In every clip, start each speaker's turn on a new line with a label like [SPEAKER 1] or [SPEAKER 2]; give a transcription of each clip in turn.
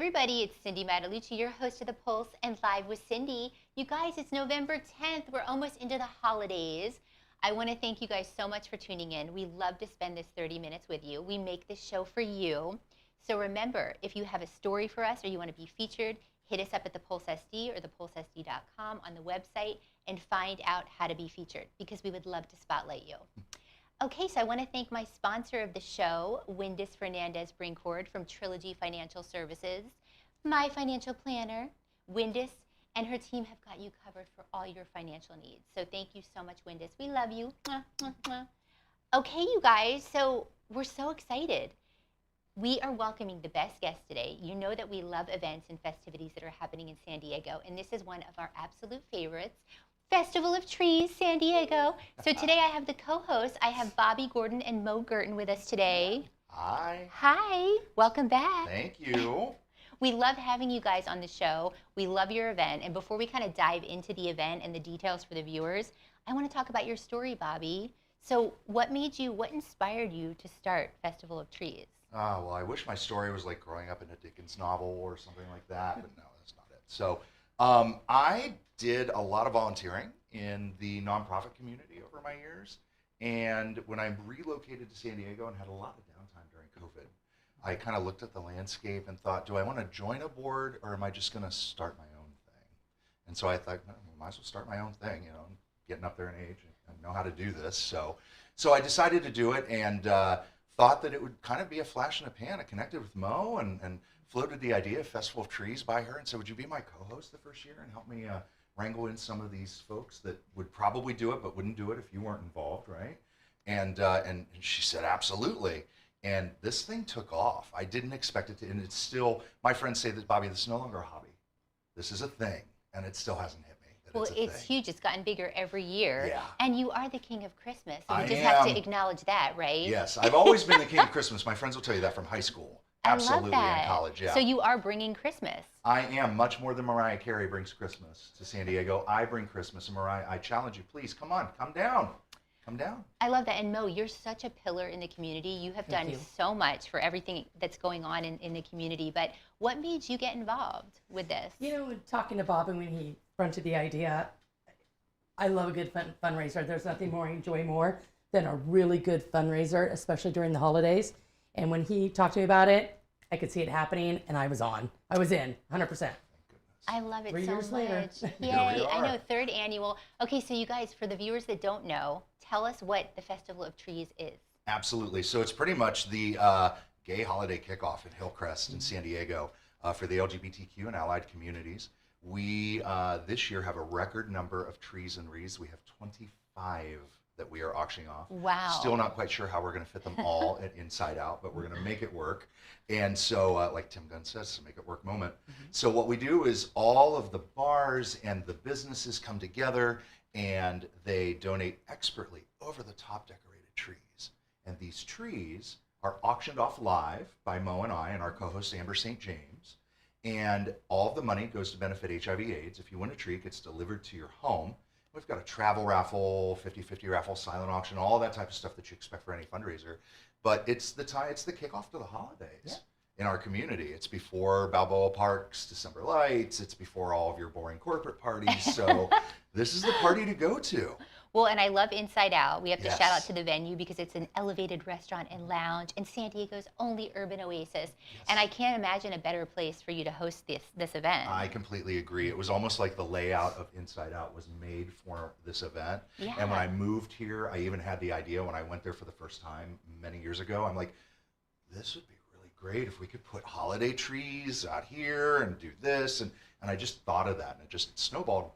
[SPEAKER 1] everybody, it's Cindy Matalucci, your host of The Pulse and Live with Cindy. You guys, it's November 10th. We're almost into the holidays. I want to thank you guys so much for tuning in. We love to spend this 30 minutes with you. We make this show for you. So remember, if you have a story for us or you want to be featured, hit us up at the Pulse SD or thepulsesd.com on the website and find out how to be featured, because we would love to spotlight you. Okay, so I want to thank my sponsor of the show, Windus Fernandez Brinkford from Trilogy Financial Services, my financial planner. Windus and her team have got you covered for all your financial needs. So thank you so much, Windus. We love you. Mwah, mwah, mwah. Okay, you guys, so we're so excited. We are welcoming the best guest today. You know that we love events and festivities that are happening in San Diego, and this is one of our absolute favorites. Festival of Trees, San Diego. So today I have the co-hosts. I have Bobby Gordon and Moe Girton with us today.
[SPEAKER 2] Hi.
[SPEAKER 1] Hi, welcome back.
[SPEAKER 2] Thank you.
[SPEAKER 1] We love having you guys on the show. We love your event. And before we kind of dive into the event and the details for the viewers, I want to talk about your story, Bobby. So what inspired you to start Festival of Trees?
[SPEAKER 2] Well, I wish my story was like growing up in a Dickens novel or something like that, but no, that's not it. So I did a lot of volunteering in the nonprofit community over my years. And when I relocated to San Diego and had a lot of downtime during COVID, I kind of looked at the landscape and thought, do I want to join a board or am I just going to start my own thing? And so I thought, no, I might as well start my own thing, you know, I'm getting up there in age and know how to do this. So I decided to do it and thought that it would kind of be a flash in a pan. I connected with Moe and floated the idea of Festival of Trees by her and said, would you be my co-host the first year and help me wrangle in some of these folks that would probably do it but wouldn't do it if you weren't involved, right? And she said, absolutely. And this thing took off. I didn't expect it to, and it's still, my friends say that, Bobby, this is no longer a hobby. This is a thing, and it still hasn't hit me.
[SPEAKER 1] Well, it's huge. It's gotten bigger every year.
[SPEAKER 2] Yeah.
[SPEAKER 1] And you are the king of Christmas. So we just
[SPEAKER 2] have
[SPEAKER 1] to acknowledge that, right?
[SPEAKER 2] Yes, I've always been the king of Christmas. My friends will tell you that from high school. Absolutely,
[SPEAKER 1] I love that.
[SPEAKER 2] In college, yeah.
[SPEAKER 1] So you are bringing Christmas.
[SPEAKER 2] I am, much more than Mariah Carey brings Christmas to San Diego. I bring Christmas, and Mariah, I challenge you, please, come on, come down. Come down.
[SPEAKER 1] I love that. And Moe, you're such a pillar in the community. You have done so much for everything that's going on in the community. But what made you get involved with this?
[SPEAKER 3] You know, talking to Bob and when he fronted the idea, I love a good fundraiser. There's nothing more I enjoy more than a really good fundraiser, especially during the holidays. And when he talked to me about it, I could see it happening, and I was on. I was in, 100%.
[SPEAKER 1] I love it
[SPEAKER 3] 3
[SPEAKER 1] so
[SPEAKER 3] years
[SPEAKER 1] much.
[SPEAKER 3] later.
[SPEAKER 1] Yay, I know, 3rd annual. Okay, so you guys, for the viewers that don't know, tell us what the Festival of Trees is.
[SPEAKER 2] Absolutely. So it's pretty much the gay holiday kickoff at Hillcrest in San Diego for the LGBTQ and allied communities. We, this year, have a record number of trees and wreaths. We have 25 that we are auctioning off.
[SPEAKER 1] Wow.
[SPEAKER 2] Still not quite sure how we're going to fit them all at InsideOut, but we're going to make it work. And so, like Tim Gunn says, it's a make it work moment. So what we do is all of the bars and the businesses come together and they donate expertly over-the-top decorated trees. And these trees are auctioned off live by Moe and I and our co-host Amber St. James. And all of the money goes to benefit HIV/AIDS. If you win a tree, it gets delivered to your home. We've got a travel raffle, 50-50 raffle, silent auction, all that type of stuff that you expect for any fundraiser. But it's the kickoff to the holidays in our community. It's before Balboa Park's December lights. It's before all of your boring corporate parties. So this is the party to go to.
[SPEAKER 1] Well, and I love InsideOut. We have to shout out to the venue because it's an elevated restaurant and lounge in San Diego's only urban oasis. And I can't imagine a better place for you to host this event.
[SPEAKER 2] I completely agree. It was almost like the layout of InsideOut was made for this event.
[SPEAKER 1] Yeah.
[SPEAKER 2] And when I moved here, I even had the idea when I went there for the first time many years ago. I'm like, this would be really great if we could put holiday trees out here and do this. And I just thought of that, and it just snowballed,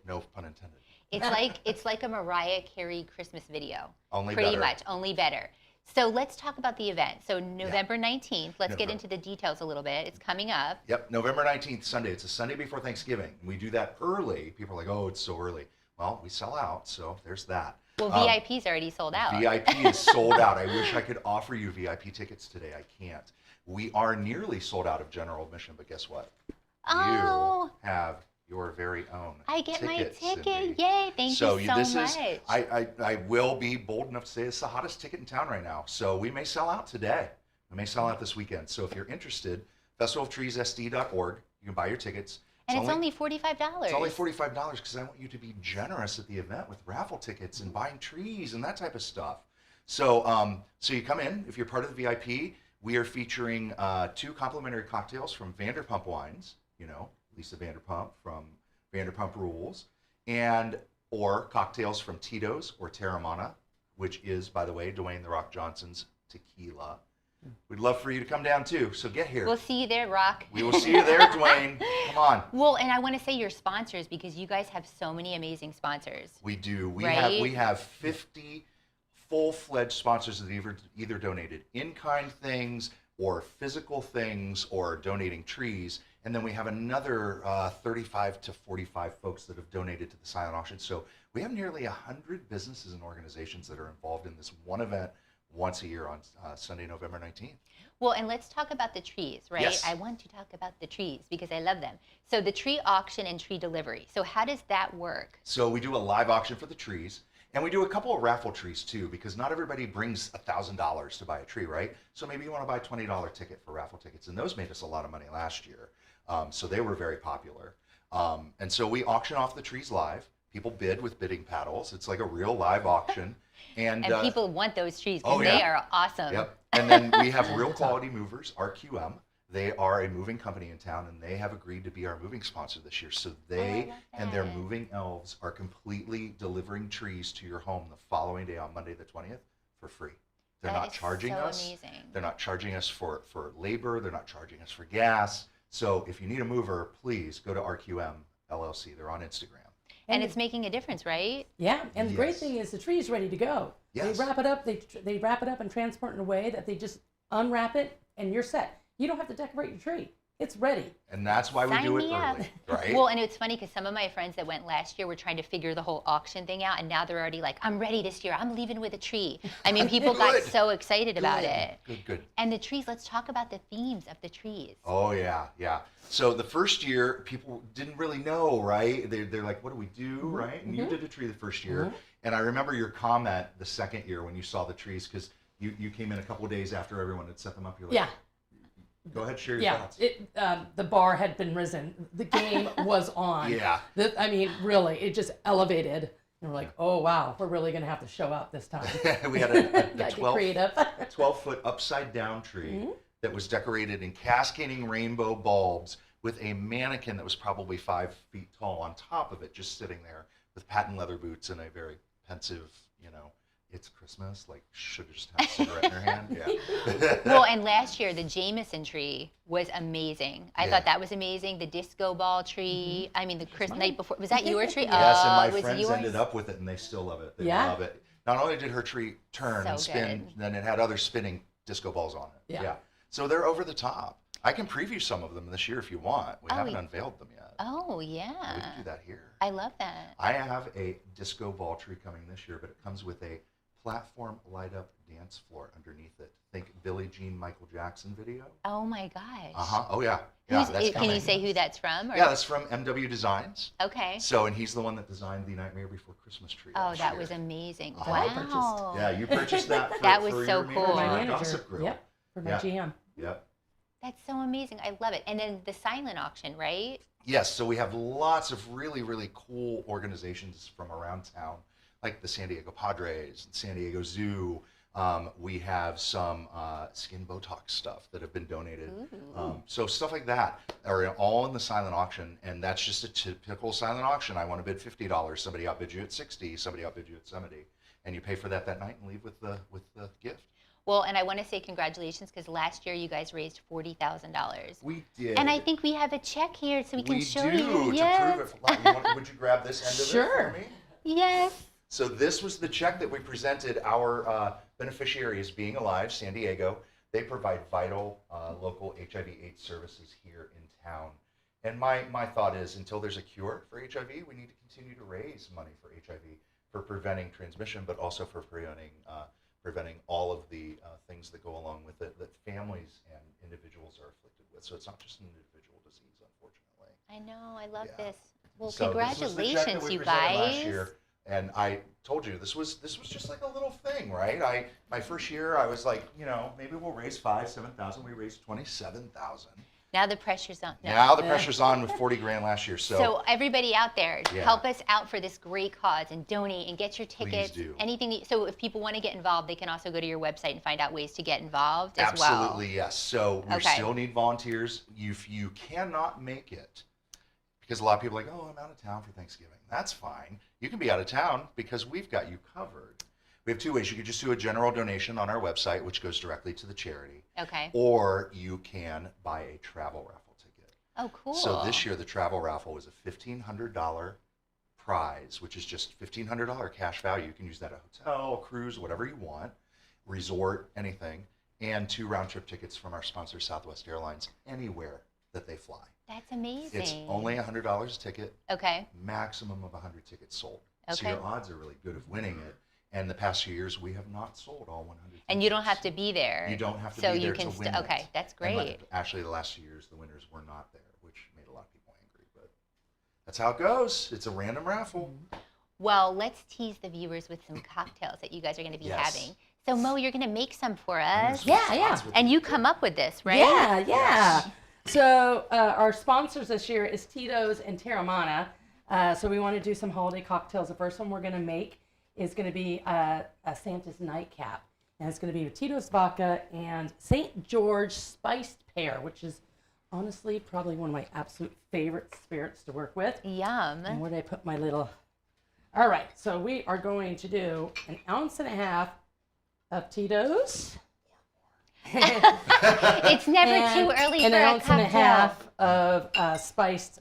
[SPEAKER 2] no pun intended.
[SPEAKER 1] It's like a Mariah Carey Christmas video.
[SPEAKER 2] Only
[SPEAKER 1] pretty
[SPEAKER 2] better.
[SPEAKER 1] much, only better. So let's talk about the event. So November 19th, let's get into the details a little bit. It's coming up.
[SPEAKER 2] Yep, November 19th, Sunday. It's a Sunday before Thanksgiving. We do that early. People are like, oh, it's so early. Well, we sell out, so there's that.
[SPEAKER 1] Well, VIP's already sold out.
[SPEAKER 2] VIP is sold out. I wish I could offer you VIP tickets today. I can't. We are nearly sold out of general admission, but guess what?
[SPEAKER 1] Oh.
[SPEAKER 2] You have your very own
[SPEAKER 1] I get my ticket.
[SPEAKER 2] Cindy.
[SPEAKER 1] Yay, thank you so much.
[SPEAKER 2] I will be bold enough to say it's the hottest ticket in town right now. So we may sell out today. We may sell out this weekend. So if you're interested, festivalofTreesSD.org. You can buy your tickets.
[SPEAKER 1] And it's only $45.
[SPEAKER 2] It's only $45 because I want you to be generous at the event with raffle tickets and buying trees and that type of stuff. So, so you come in. If you're part of the VIP, we are featuring 2 complimentary cocktails from Vanderpump Wines. You know, Lisa Vanderpump from Vanderpump Rules, and or cocktails from Tito's or Terramana, which is, by the way, Dwayne "The Rock" Johnson's tequila. We'd love for you to come down too, so get here.
[SPEAKER 1] We'll see you there, Rock.
[SPEAKER 2] We will see you there, Dwayne. Come on.
[SPEAKER 1] Well, and I want to say your sponsors, because you guys have so many amazing sponsors.
[SPEAKER 2] We do. We
[SPEAKER 1] Right?
[SPEAKER 2] have 50 full-fledged sponsors that either donated in-kind things or physical things or donating trees. And then we have another 35 to 45 folks that have donated to the silent auction. So we have nearly 100 businesses and organizations that are involved in this one event once a year on Sunday, November 19th.
[SPEAKER 1] Well, and let's talk about the trees, right?
[SPEAKER 2] Yes.
[SPEAKER 1] I want to talk about the trees because I love them. So the tree auction and tree delivery. So how does that work?
[SPEAKER 2] So we do a live auction for the trees, and we do a couple of raffle trees too, because not everybody brings $1,000 to buy a tree, right? So maybe you want to buy a $20 ticket for raffle tickets, and those made us a lot of money last year. So they were very popular. And so we auction off the trees live. People bid with bidding paddles. It's like a real live auction. And
[SPEAKER 1] people want those trees because
[SPEAKER 2] oh, yeah.
[SPEAKER 1] they are awesome.
[SPEAKER 2] Yep. And then we have Real Quality Movers, RQM. They are a moving company in town, and they have agreed to be our moving sponsor this year. So they and their moving elves are completely delivering trees to your home the following day on Monday the 20th for free. They're not charging us.
[SPEAKER 1] Amazing.
[SPEAKER 2] They're not charging us for labor. They're not charging us for gas. So if you need a mover, please go to RQM LLC. They're on Instagram.
[SPEAKER 1] And it's making a difference, right?
[SPEAKER 3] Yeah, and the great
[SPEAKER 2] Yes.
[SPEAKER 3] thing is the tree is ready to go.
[SPEAKER 2] Yes.
[SPEAKER 3] They wrap it up. They wrap it up and transport it in a way that they just unwrap it, and you're set. You don't have to decorate your tree. It's ready.
[SPEAKER 2] And that's why we
[SPEAKER 1] Sign
[SPEAKER 2] do it
[SPEAKER 1] me up.
[SPEAKER 2] early, right?
[SPEAKER 1] Well, and it's funny because some of my friends that went last year were trying to figure the whole auction thing out, and now they're already like, I'm ready this year. I'm leaving with a tree. I mean, people got
[SPEAKER 2] Good.
[SPEAKER 1] so excited about it.
[SPEAKER 2] Good.
[SPEAKER 1] And the trees, let's talk about the themes of the trees.
[SPEAKER 2] Oh, yeah. So the first year, people didn't really know, right? They're like, what do we do, right? And you did a tree the first year. And I remember your comment the second year when you saw the trees, because you came in a couple of days after everyone had set them up. You're like,
[SPEAKER 3] Yeah.
[SPEAKER 2] Go ahead, share your thoughts.
[SPEAKER 3] The bar had been risen. The game was on.
[SPEAKER 2] Yeah.
[SPEAKER 3] I mean, really, it just elevated. And we're like, oh, wow, we're really going to have to show up this time.
[SPEAKER 2] We had a
[SPEAKER 3] Gotta get
[SPEAKER 2] 12-foot upside down tree that was decorated in cascading rainbow bulbs with a mannequin that was probably 5 feet tall on top of it, just sitting there with patent leather boots and a very pensive, it's Christmas, like should have just had a cigarette in her hand. Yeah.
[SPEAKER 1] Well, and last year, the Jameson tree was amazing. I thought that was amazing. The disco ball tree. I mean, the night before. Was that your tree?
[SPEAKER 2] Yes, and my
[SPEAKER 1] it was
[SPEAKER 2] friends
[SPEAKER 1] yours?
[SPEAKER 2] ended up with it, and they still love it. They
[SPEAKER 3] Yeah.
[SPEAKER 2] love it. Not only did her tree turn
[SPEAKER 1] So
[SPEAKER 2] and spin,
[SPEAKER 1] good.
[SPEAKER 2] then it had other spinning disco balls on it.
[SPEAKER 3] Yeah.
[SPEAKER 2] So they're over the top. I can preview some of them this year if you want. We haven't unveiled them yet.
[SPEAKER 1] Oh,
[SPEAKER 2] We
[SPEAKER 1] yeah.
[SPEAKER 2] can do that here.
[SPEAKER 1] I love that.
[SPEAKER 2] I have a disco ball tree coming this year, but it comes with a platform light up dance floor underneath it. Think Billie Jean Michael Jackson video.
[SPEAKER 1] Oh, my gosh.
[SPEAKER 2] Oh yeah. Yeah, that's
[SPEAKER 1] Can
[SPEAKER 2] coming.
[SPEAKER 1] you say who that's from? Or?
[SPEAKER 2] Yeah, that's from MW Designs.
[SPEAKER 1] Okay.
[SPEAKER 2] So, and he's the one that designed the Nightmare Before Christmas tree.
[SPEAKER 1] Oh,
[SPEAKER 2] last
[SPEAKER 1] that
[SPEAKER 2] year.
[SPEAKER 1] was amazing.
[SPEAKER 2] Uh-huh.
[SPEAKER 3] I
[SPEAKER 1] Wow.
[SPEAKER 2] Yeah, you purchased that for,
[SPEAKER 1] That was
[SPEAKER 2] for
[SPEAKER 1] so
[SPEAKER 2] your
[SPEAKER 1] cool.
[SPEAKER 3] For my
[SPEAKER 2] manager,
[SPEAKER 3] manager.
[SPEAKER 2] Gossip Grill.
[SPEAKER 3] Yep, for my
[SPEAKER 2] Yeah.
[SPEAKER 3] GM.
[SPEAKER 2] Yep.
[SPEAKER 1] That's so amazing. I love it. And then the silent auction, right?
[SPEAKER 2] Yes, so we have lots of really, really cool organizations from around town, like the San Diego Padres, the San Diego Zoo. We have some skin Botox stuff that have been donated. So stuff like that are all in the silent auction, and that's just a typical silent auction. I want to bid $50. Somebody outbid you at $60. Somebody outbid you at $70, and you pay for that night and leave with the gift.
[SPEAKER 1] Well, and I want to say congratulations because last year you guys raised $40,000.
[SPEAKER 2] We did.
[SPEAKER 1] And I think we have a check here so we can show
[SPEAKER 2] do,
[SPEAKER 1] you.
[SPEAKER 2] to
[SPEAKER 1] Yes.
[SPEAKER 2] prove it. Would you grab this end of
[SPEAKER 3] Sure.
[SPEAKER 2] it for me?
[SPEAKER 1] Yes.
[SPEAKER 2] So this was the check that we presented. Our beneficiaries being alive, San Diego. They provide vital local HIV/AIDS services here in town. And my thought is, until there's a cure for HIV, we need to continue to raise money for HIV, for preventing transmission, but also for preventing all of the things that go along with it that families and individuals are afflicted with. So it's not just an individual disease, unfortunately.
[SPEAKER 1] I know. I love
[SPEAKER 2] Yeah.
[SPEAKER 1] this. Well,
[SPEAKER 2] So this was the check that
[SPEAKER 1] congratulations,
[SPEAKER 2] we
[SPEAKER 1] you
[SPEAKER 2] presented last
[SPEAKER 1] guys.
[SPEAKER 2] year. And I told you this was just like a little thing, right? My first year I was like, maybe we'll raise 5,000, 7,000. We raised 27,000.
[SPEAKER 1] Now the pressure's on. No.
[SPEAKER 2] Now the pressure's on with 40 grand last year.
[SPEAKER 1] So everybody out there,
[SPEAKER 2] Yeah.
[SPEAKER 1] help us out for this great cause and donate and get your tickets.
[SPEAKER 2] Please do.
[SPEAKER 1] Anything. So if people want to get involved, they can also go to your website and find out ways to get involved as well.
[SPEAKER 2] Absolutely, yes. So we
[SPEAKER 1] Okay.
[SPEAKER 2] still need volunteers. If you cannot make it, because a lot of people are like, oh, I'm out of town for Thanksgiving. That's fine. You can be out of town because we've got you covered. We have two ways. You could just do a general donation on our website, which goes directly to the charity.
[SPEAKER 1] Okay.
[SPEAKER 2] Or you can buy a travel raffle ticket.
[SPEAKER 1] Oh, cool.
[SPEAKER 2] So this year, the travel raffle is a $1,500 prize, which is just $1,500 cash value. You can use that at a hotel, a cruise, whatever you want, resort, anything, and 2 round-trip tickets from our sponsor, Southwest Airlines, anywhere that they fly.
[SPEAKER 1] That's amazing.
[SPEAKER 2] It's only $100 a ticket,
[SPEAKER 1] Okay.
[SPEAKER 2] maximum of 100 tickets sold. So
[SPEAKER 1] Okay.
[SPEAKER 2] your odds are really good of winning it. And the past few years, we have not sold all 100 tickets.
[SPEAKER 1] And you don't have to be there.
[SPEAKER 2] You don't have to
[SPEAKER 1] so
[SPEAKER 2] be there
[SPEAKER 1] you can
[SPEAKER 2] to win
[SPEAKER 1] okay,
[SPEAKER 2] it.
[SPEAKER 1] that's
[SPEAKER 2] And
[SPEAKER 1] great.
[SPEAKER 2] actually, the last few years, the winners were not there, which made a lot of people angry. But that's how it goes. It's a random raffle.
[SPEAKER 1] Well, let's tease the viewers with some cocktails that you guys are going to be
[SPEAKER 2] Yes.
[SPEAKER 1] having. So Mo, you're going to make some for us.
[SPEAKER 3] Yeah.
[SPEAKER 1] And you come up with this, right?
[SPEAKER 3] Yeah.
[SPEAKER 2] Yes.
[SPEAKER 3] So our sponsors this year is Tito's and Terramana. So we want to do some holiday cocktails. The first one we're going to make is going to be a Santa's nightcap. And it's going to be with Tito's vodka and St. George spiced pear, which is honestly probably one of my absolute favorite spirits to work with.
[SPEAKER 1] Yum.
[SPEAKER 3] And where did I put my little... All right, so we are going to do 1.5 ounces of Tito's.
[SPEAKER 1] It's never too early
[SPEAKER 3] and
[SPEAKER 1] for
[SPEAKER 3] an
[SPEAKER 1] a
[SPEAKER 3] ounce and a
[SPEAKER 1] cocktail.
[SPEAKER 3] half of spiced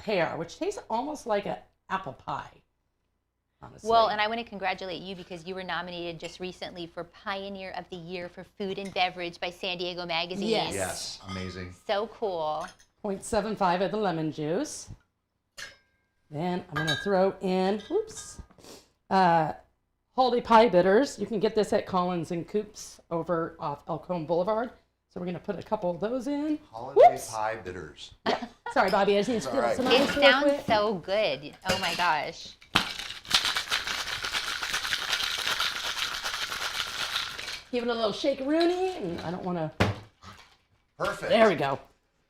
[SPEAKER 3] pear, which tastes almost like an apple pie. Honestly.
[SPEAKER 1] Well, and I want to congratulate you because you were nominated just recently for Pioneer of the Year for Food and Beverage by San Diego Magazine.
[SPEAKER 3] Yes.
[SPEAKER 2] Yes, amazing.
[SPEAKER 1] So cool.
[SPEAKER 3] 0.75 of the lemon juice. Then I'm going to throw in, holiday pie bitters. You can get this at Collins and Coops over off El Cajon Boulevard. So we're going to put a couple of those in.
[SPEAKER 2] Holiday
[SPEAKER 3] Whoops.
[SPEAKER 2] pie bitters.
[SPEAKER 3] Sorry, Bobby, I just need to
[SPEAKER 2] It's
[SPEAKER 3] give
[SPEAKER 2] all
[SPEAKER 3] it some
[SPEAKER 2] right.
[SPEAKER 3] ice
[SPEAKER 1] It
[SPEAKER 3] real
[SPEAKER 1] sounds
[SPEAKER 3] quick.
[SPEAKER 1] so good. Oh my gosh.
[SPEAKER 3] Give it a little shake-a-rooney. And I don't want to...
[SPEAKER 2] Perfect.
[SPEAKER 3] There we go.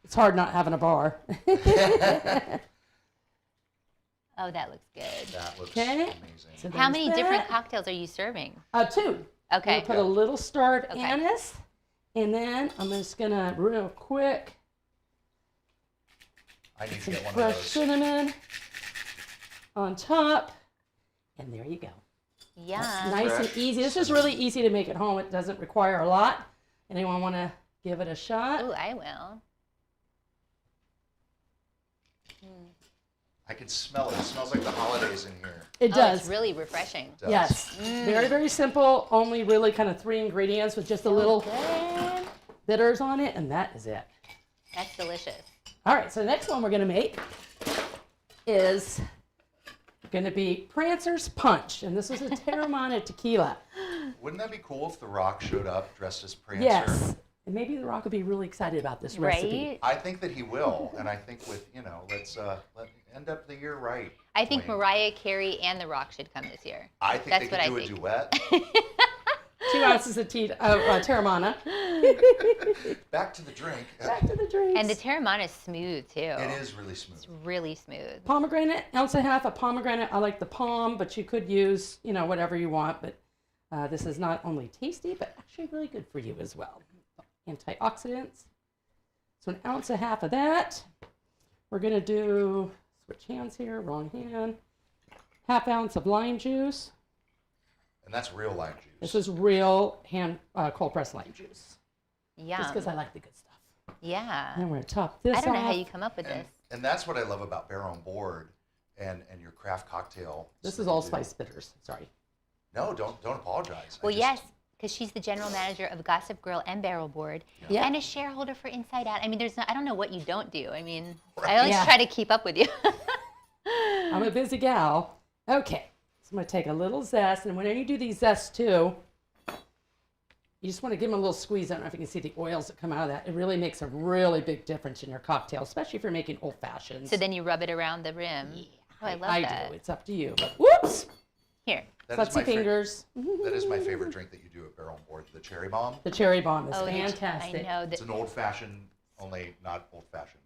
[SPEAKER 3] It's hard not having a bar.
[SPEAKER 1] Oh, that looks good.
[SPEAKER 2] That looks
[SPEAKER 3] Okay.
[SPEAKER 2] amazing.
[SPEAKER 3] So
[SPEAKER 1] How
[SPEAKER 3] there's
[SPEAKER 1] many
[SPEAKER 3] that.
[SPEAKER 1] different cocktails are you serving?
[SPEAKER 3] 2.
[SPEAKER 1] Okay.
[SPEAKER 3] I'm gonna put a little star of
[SPEAKER 1] Okay.
[SPEAKER 3] anise, and then I'm just gonna real quick
[SPEAKER 2] I need to
[SPEAKER 3] some
[SPEAKER 2] get one of
[SPEAKER 3] fresh
[SPEAKER 2] those.
[SPEAKER 3] cinnamon on top, and there you go.
[SPEAKER 1] Yeah.
[SPEAKER 3] Nice and
[SPEAKER 2] Fresh
[SPEAKER 3] easy. This is really easy to make at home. It doesn't require a lot. Anyone want to give it a shot?
[SPEAKER 1] Oh, I will.
[SPEAKER 2] I can smell it. It smells like the holidays in here.
[SPEAKER 3] It
[SPEAKER 1] Oh,
[SPEAKER 3] does.
[SPEAKER 1] it's really refreshing.
[SPEAKER 2] It does.
[SPEAKER 3] Yes. Very, very simple. Only really kind of 3 ingredients with just a little
[SPEAKER 1] Good.
[SPEAKER 3] bitters on it, and that is it.
[SPEAKER 1] That's delicious.
[SPEAKER 3] All right, so the next one we're going to make is going to be Prancer's Punch, and this is a Terramana tequila.
[SPEAKER 2] Wouldn't that be cool if The Rock showed up dressed as Prancer?
[SPEAKER 3] Yes, and maybe The Rock would be really excited about this recipe.
[SPEAKER 1] Right?
[SPEAKER 2] I think that he will, and I think with, let's let end up the year right.
[SPEAKER 1] I think
[SPEAKER 2] Wayne.
[SPEAKER 1] Mariah Carey and The Rock should come this year.
[SPEAKER 2] I think
[SPEAKER 1] That's
[SPEAKER 2] they
[SPEAKER 1] what
[SPEAKER 2] could
[SPEAKER 1] I
[SPEAKER 2] do
[SPEAKER 1] think.
[SPEAKER 2] a duet.
[SPEAKER 3] 2 ounces of Terramana.
[SPEAKER 2] Back to the drink.
[SPEAKER 3] Back to the drinks.
[SPEAKER 1] And the Terramana is smooth too.
[SPEAKER 2] It is really smooth.
[SPEAKER 1] It's really smooth.
[SPEAKER 3] Pomegranate, 1.5 ounces of pomegranate. I like the palm, but you could use, whatever you want. But this is not only tasty, but actually really good for you as well. Antioxidants. So 1.5 ounces of that. We're going to do, switch hands here, wrong hand. 1/2 ounce of lime juice.
[SPEAKER 2] And that's real lime juice.
[SPEAKER 3] This is real hand cold pressed lime juice.
[SPEAKER 1] Yum.
[SPEAKER 3] Just because I like the good stuff.
[SPEAKER 1] Yeah.
[SPEAKER 3] And we're going to top this
[SPEAKER 1] I don't know how
[SPEAKER 3] off.
[SPEAKER 1] you come up with this.
[SPEAKER 2] And that's what I love about Bear on Board and your craft cocktail.
[SPEAKER 3] This
[SPEAKER 2] that
[SPEAKER 3] is
[SPEAKER 2] you
[SPEAKER 3] all
[SPEAKER 2] do.
[SPEAKER 3] spice bitters. Sorry.
[SPEAKER 2] No, don't apologize.
[SPEAKER 1] Well, yes, because she's the general manager of Gossip Girl and Barrel Board,
[SPEAKER 3] Yeah.
[SPEAKER 1] and a shareholder for InsideOut. I mean, I don't know what you don't do. I mean,
[SPEAKER 2] Right.
[SPEAKER 1] I always
[SPEAKER 3] Yeah.
[SPEAKER 1] try to keep up with you.
[SPEAKER 3] I'm a busy gal. Okay. So I'm going to take a little zest. And whenever you do these zests too, you just want to give them a little squeeze. I don't know if you can see the oils that come out of that. It really makes a really big difference in your cocktail, especially if you're making old fashions.
[SPEAKER 1] So then you rub it around the rim.
[SPEAKER 3] Yeah,
[SPEAKER 1] Oh, I love
[SPEAKER 3] I
[SPEAKER 1] that.
[SPEAKER 3] do. It's up to you. But whoops.
[SPEAKER 1] Here.
[SPEAKER 2] That is my
[SPEAKER 3] Futzy fingers.
[SPEAKER 2] That is my favorite drink that you do at Bear on Board, the cherry bomb.
[SPEAKER 3] The cherry bomb is
[SPEAKER 1] Oh,
[SPEAKER 3] fantastic.
[SPEAKER 1] I know.
[SPEAKER 2] It's
[SPEAKER 1] That,
[SPEAKER 2] an old-fashioned only not old-fashioned.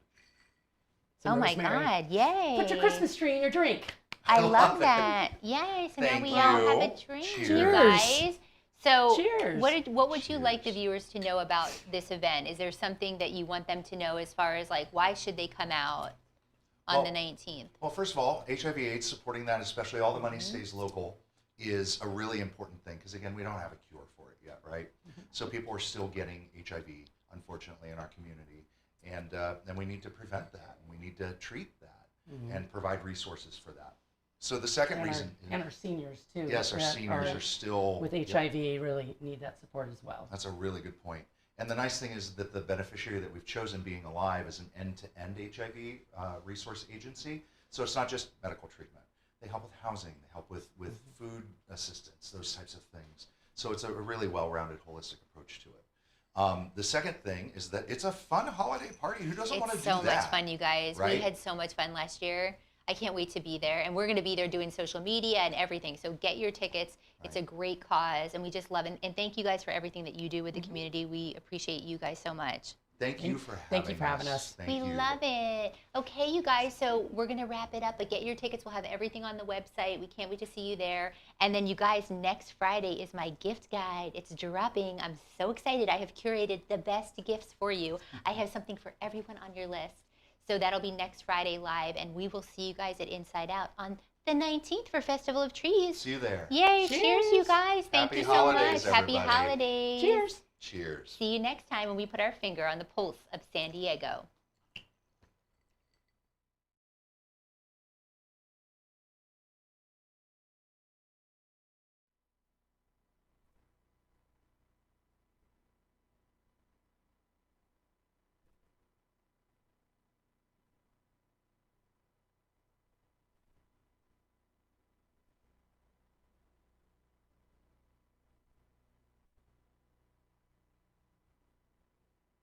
[SPEAKER 3] Some
[SPEAKER 1] Oh my
[SPEAKER 3] rosemary.
[SPEAKER 1] God! Yay!
[SPEAKER 3] Put your Christmas tree in your drink.
[SPEAKER 1] I
[SPEAKER 2] love
[SPEAKER 1] love
[SPEAKER 2] it.
[SPEAKER 1] that. Yay! So now
[SPEAKER 2] Thank
[SPEAKER 1] we all have a
[SPEAKER 2] you.
[SPEAKER 1] drink,
[SPEAKER 2] Cheers.
[SPEAKER 1] you guys. So,
[SPEAKER 3] Cheers.
[SPEAKER 1] what would you like the
[SPEAKER 2] Cheers.
[SPEAKER 1] viewers to know about this event? Is there something that you want them to know as far as like why should they come out on the
[SPEAKER 2] Well,
[SPEAKER 1] 19th?
[SPEAKER 2] Well, first of all, HIV/AIDS, supporting that, especially all the money stays local, is a really important thing because, again, we don't have a cure for it yet, right? So people are still getting HIV, unfortunately, in our community. And we need to prevent that. And we need to treat that and provide resources for that. So the second reason...
[SPEAKER 3] And our seniors, too.
[SPEAKER 2] Yes, our
[SPEAKER 3] that
[SPEAKER 2] seniors are still...
[SPEAKER 3] with
[SPEAKER 2] Yep.
[SPEAKER 3] HIV really need that support as well.
[SPEAKER 2] That's a really good point. And the nice thing is that the beneficiary that we've chosen, Being Alive, is an end-to-end HIV resource agency. So it's not just medical treatment. They help with housing, they help with food assistance, those types of things. So it's a really well-rounded, holistic approach to it. The second thing is that it's a fun holiday party. Who doesn't want to
[SPEAKER 1] It's
[SPEAKER 2] do
[SPEAKER 1] so
[SPEAKER 2] that?
[SPEAKER 1] much fun, you guys. We
[SPEAKER 2] right?
[SPEAKER 1] had so much fun last year. I can't wait to be there. And we're going to be there doing social media and everything. So get your tickets. It's a great cause. And we just love it. And thank you guys for everything that you do with the community. We appreciate you guys so much.
[SPEAKER 2] Thank you for having us.
[SPEAKER 3] Thank you for having us.
[SPEAKER 2] Thank
[SPEAKER 1] We
[SPEAKER 2] you.
[SPEAKER 1] love it. Okay, you guys, so we're going to wrap it up, but get your tickets. We'll have everything on the website. We can't wait to see you there. And then, you guys, next Friday is my gift guide. It's dropping. I'm so excited. I have curated the best gifts for you. I have something for everyone on your list. So that'll be next Friday live, and we will see you guys at Inside Out on the 19th for Festival of Trees.
[SPEAKER 2] See you there.
[SPEAKER 1] Yay, cheers, you
[SPEAKER 3] Cheers.
[SPEAKER 1] guys. Thank
[SPEAKER 2] Happy
[SPEAKER 1] you so
[SPEAKER 2] holidays,
[SPEAKER 1] much. Happy
[SPEAKER 2] everybody.
[SPEAKER 1] holidays.
[SPEAKER 3] Cheers.
[SPEAKER 2] Cheers.
[SPEAKER 1] See you next time when we put our finger on the pulse of San Diego.